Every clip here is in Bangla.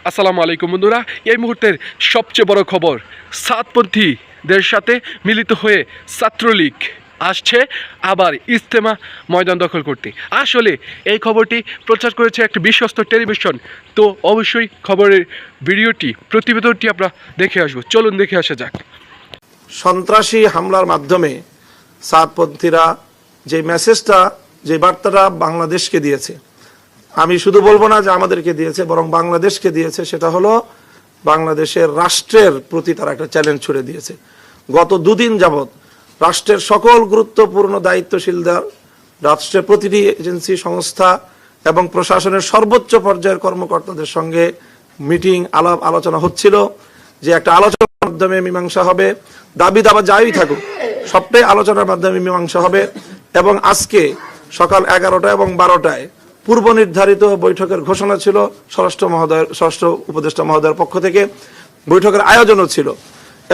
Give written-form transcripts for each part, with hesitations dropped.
আসসালামু আলাইকুম বন্ধুরা, এই মুহূর্তের সবচেয়ে বড় খবর, সাতপন্থীদের সাথে মিলিত হয়ে ছাত্রলীগ আসছে আবার ইজতেমা ময়দান দখল করতে। আসলে এই খবরটি প্রচার করেছে একটি বিশ্বস্ত টেলিভিশন। তো অবশ্যই খবরের ভিডিওটি, প্রতিবেদনটি আমরা দেখে আসবো। চলুন দেখে আসা যাক। সন্ত্রাসী হামলার মাধ্যমে সাতপন্থীরা যে মেসেজটা, যে বার্তাটা বাংলাদেশকে দিয়েছে, আমি শুধু বলবো না যে আমাদেরকে দিয়েছে, বরং বাংলাদেশকে দিয়েছে, সেটা হলো বাংলাদেশের রাষ্ট্রের প্রতি তারা একটা চ্যালেঞ্জ ছুড়ে দিয়েছে। গত দুদিন যাবৎ রাষ্ট্রের সকল গুরুত্বপূর্ণ দায়িত্বশীলদের, রাষ্ট্রের প্রতিটি এজেন্সি, সংস্থা এবং প্রশাসনের সর্বোচ্চ পর্যায়ের কর্মকর্তাদের সঙ্গে মিটিং, আলাপ আলোচনা হচ্ছিল যে একটা আলোচনার মাধ্যমে মীমাংসা হবে। দাবি দাবা যাই থাকুক, সবটাই আলোচনার মাধ্যমে মীমাংসা হবে। এবং আজকে সকাল 11টা এবং 12টায় পূর্ব নির্ধারিত বৈঠকের ঘোষণা ছিল। স্বরাষ্ট্র উপদেষ্টা মহোদয়ের পক্ষ থেকে বৈঠকের আয়োজনও ছিল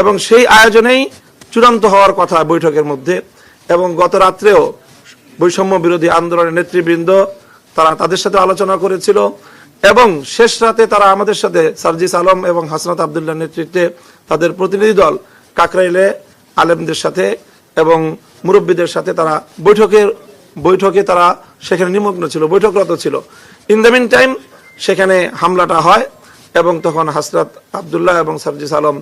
এবং সেই আয়োজনেই চূড়ান্ত হওয়ার কথা বৈঠকের মধ্যে। এবং গত রাত্রেও বৈষম্য বিরোধী আন্দোলনের নেতৃবৃন্দ তারা তাদের সাথে আলোচনা করেছিল এবং শেষ রাতে তারা আমাদের সাথে সার্জিস আলম এবং হাসনাত আবদুল্লাহ নেতৃত্বে তাদের প্রতিনিধি দল কাকরাইলে আলেমদের সাথে এবং মুরব্বীদের সাথে তারা বৈঠকে তারা সেখানে নিমগ্ন ছিল, বৈঠকরত ছিল। ইন দ্য মিন টাইম সেখানে হামলাটা হয় এবং তখন হাসনাত আবদুল্লাহ এবং সার্জিস আলম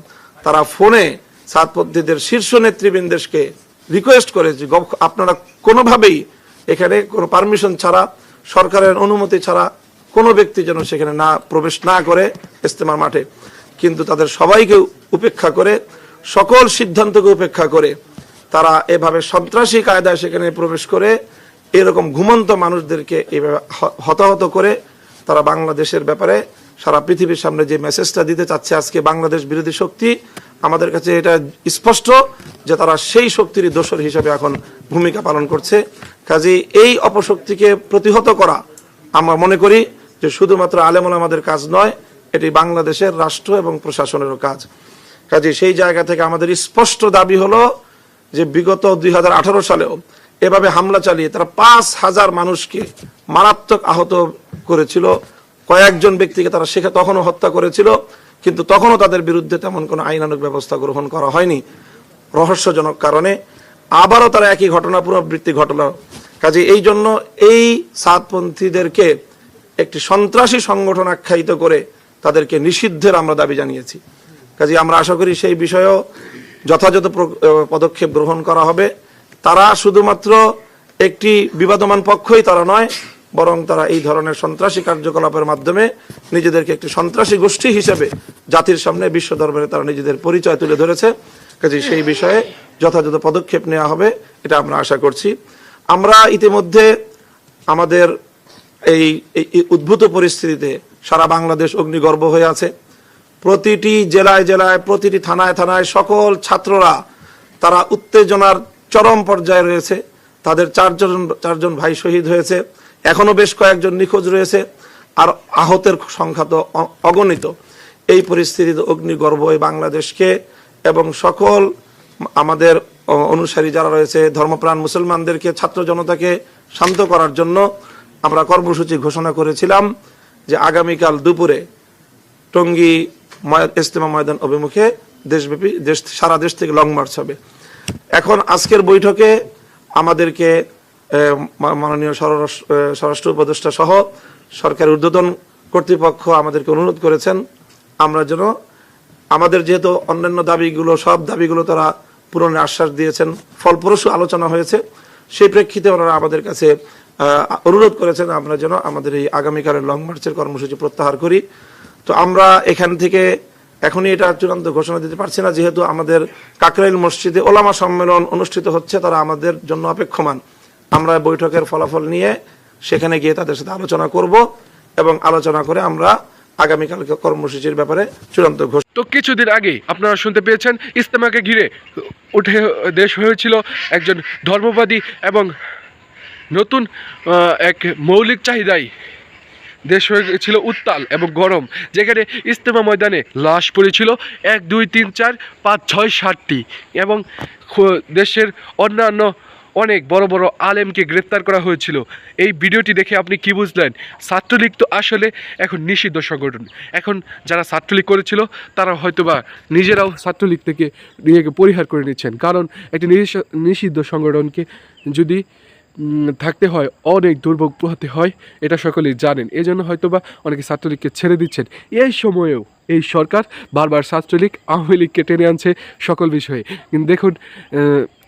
তারা ফোনে সাতপন্থীদের শীর্ষ নেতৃবৃন্দকে রিকোয়েস্ট করে যে আপনারা কোনোভাবেই এখানে কোনো পারমিশন ছাড়া, সরকারের অনুমতি ছাড়া কোনো ব্যক্তি যেন সেখানে প্রবেশ না করে ইজতেমার মাঠে। কিন্তু তাদের সবাইকে উপেক্ষা করে, সকল সিদ্ধান্তকে উপেক্ষা করে তারা এভাবে সন্ত্রাসী কায়দায় সেখানে প্রবেশ করে এরকম ঘুমন্ত মানুষদেরকে এভাবে হতাহত করে তারা বাংলাদেশের ব্যাপারে সারা পৃথিবীর সামনে যে মেসেজটা দিতে চাচ্ছে আজকে বাংলাদেশ বিরোধী শক্তি, আমাদের কাছে এটা স্পষ্ট যে তারা সেই শক্তিরই দোসর হিসেবে এখন ভূমিকা পালন করছে। কাজেই এই অপশক্তিকে প্রতিহত করা আমরা মনে করি যে শুধুমাত্র আলেম ওলামাদের কাজ নয়, এটি বাংলাদেশের রাষ্ট্র এবং প্রশাসনেরও কাজ। কাজেই সেই জায়গা থেকে আমাদের স্পষ্ট দাবি হলো যে বিগত 2018 সালেও এভাবে হামলা চালিয়ে তারা 5,000 মানুষকে মারাত্মক আহত করেছিল। কয়েকজন ব্যক্তিকে তারা তখনও হত্যা করেছিল, কিন্তু তখনও তাদের বিরুদ্ধে তেমন কোনো আইনানুগ ব্যবস্থা গ্রহণ করা হয়নি রহস্যজনক কারণে। আবারও তারা একই ঘটনা পুনরাবৃত্তি ঘটল। কাজে এই জন্য এই সাতপন্থীদেরকে একটি সন্ত্রাসী সংগঠন আখ্যায়িত করে তাদেরকে নিষিদ্ধের আমরা দাবি জানিয়েছি। কাজে আমরা আশা করি সেই বিষয়েও যথাযথ পদক্ষেপ গ্রহণ করা হবে। তারা শুধুমাত্র একটি বিবাদমান পক্ষই তারা নয়, বরং তারা এই ধরনের সন্ত্রাসী কার্যকলাপের মাধ্যমে নিজেদেরকে একটি সন্ত্রাসী গোষ্ঠী হিসেবে জাতির সামনে, বিশ্ব দরবারে তারা নিজেদের পরিচয় তুলে ধরেছে। কাজে সেই বিষয়ে যথাযথ পদক্ষেপ নেওয়া হবে, এটা আমরা আশা করছি। আমরা ইতিমধ্যে আমাদের এই উদ্ভূত পরিস্থিতিতে সারা বাংলাদেশ অগ্নিগর্ভ হয়ে আছে। প্রতিটি জেলায় জেলায়, প্রতিটি থানায় থানায় সকল ছাত্ররা তারা উত্তেজনার চরম পর্যায়ে রয়েছে। তাদের চারজন ভাই শহীদ হয়েছে, এখনো বেশ কয়েকজন নিখোঁজ রয়েছে, আর আহতের সংখ্যা তো অগণিত। এই পরিস্থিতিতে অগ্নিগর্ভ এই বাংলাদেশকে এবং সকল আমাদের অনুসারী যারা রয়েছে, ধর্মপ্রাণ মুসলমানদেরকে, ছাত্র জনতাকে শান্ত করার জন্য আমরা কর্মসূচি ঘোষণা করেছিলাম যে আগামীকাল দুপুরে টঙ্গী ইজতেমা ময়দান অভিমুখে দেশব্যাপী সারা দেশ থেকে লং মার্চ হবে। এখন আজকের বৈঠকে আমাদেরকে মাননীয় স্বরাষ্ট্র উপদেষ্টা সহ সরকারের ঊর্ধ্বতন কর্তৃপক্ষ আমাদেরকে অনুরোধ করেছেন আমরা যেন আমাদের, যেহেতু অন্যান্য দাবিগুলো, সব দাবিগুলো তারা পূরণের আশ্বাস দিয়েছেন, ফলপ্রসূ আলোচনা হয়েছে, সেই প্রেক্ষিতে ওনারা আমাদের কাছে অনুরোধ করেছেন আমরা যেন আমাদের এই আগামীকালের লং মার্চের কর্মসূচি প্রত্যাহার করি। তো আমরা এখান থেকে এখনই এটা চূড়ান্ত ঘোষণা দিতে পারছি না, যেহেতু আমাদের কাকরাইল মসজিদে ওলামা সম্মেলন অনুষ্ঠিত হচ্ছে, তারা আমাদের জন্য অপেক্ষমান। আমরা বৈঠকের ফলাফল নিয়ে সেখানে গিয়ে তাদের সাথে আলোচনা করব এবং আলোচনা করে আমরা আগামীকালকে কর্মসূচির ব্যাপারে চূড়ান্ত ঘোষণা। তো কিছুদিন আগে আপনারা শুনতে পেয়েছেন, ইজতেমাকে ঘিরে উঠে দেশ হয়েছিল একজন ধর্মবাদী এবং নতুন এক মৌলিক চাহিদায় দেশ হয়েছিল উত্তাল এবং গরম, যেখানে ইজতেমা ময়দানে লাশ পড়েছিল 1, 2, 3, 4, 5, 6, 7টি এবং দেশের অন্যান্য অনেক বড় বড় আলেমকে গ্রেপ্তার করা হয়েছিল। এই ভিডিওটি দেখে আপনি কি বুঝলেন? ছাত্রলীগ তো আসলে এখন নিষিদ্ধ সংগঠন। এখন যারা ছাত্রলীগ করেছিল তারা হয়তোবা নিজেরাও ছাত্রলীগ থেকে নিজেকে পরিহার করে নিচ্ছেন, কারণ একটি নিষিদ্ধ সংগঠনকে যদি থাকতে হয় অনেক দুর্ভোগ পোহাতে হয়, এটা সকলেই জানেন। এই জন্য হয়তোবা অনেকে ছাত্রলীগকে ছেড়ে দিচ্ছেন। এই সময়েও এই সরকার বারবার ছাত্রলীগ আওয়ামী লীগকে টেনে আনছে সকল বিষয়ে। কিন্তু দেখুন,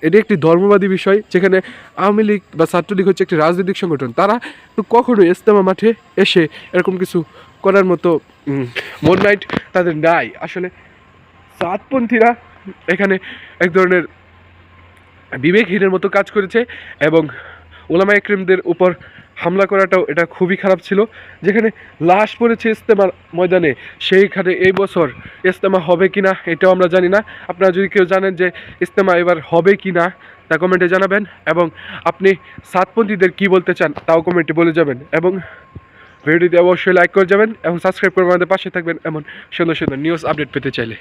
এটি একটি ধর্মবাদী বিষয়, যেখানে আওয়ামী লীগ বা ছাত্রলীগ হচ্ছে একটি রাজনৈতিক সংগঠন। তারা তো কখনোই ইজতেমা মাঠে এসে এরকম কিছু করার মতো মন মাইন্ড তাদের নাই। আসলে সাতপন্থীরা এখানে এক ধরনের বিবেকহীনের মতো কাজ করেছে, এবং ওলামা একরামদের উপর হামলা করাটাও এটা খুবই খারাপ ছিল। যেখানে লাশ পড়েছে ইজতেমার ময়দানে, সেইখানে এই বছর ইজতেমা হবে কি না এটাও আমরা জানি না। আপনারা যদি কেউ জানেন যে ইজতেমা এবার হবে কি না, তা কমেন্টে জানাবেন, এবং আপনি সাতপন্থীদের কি বলতে চান তাও কমেন্টে বলে যাবেন, এবং ভিডিওটি অবশ্যই লাইক করে যাবেন এবং সাবস্ক্রাইব করে আমাদের পাশে থাকবেন এমন সুন্দর সুন্দর নিউজ আপডেট পেতে চাইলে।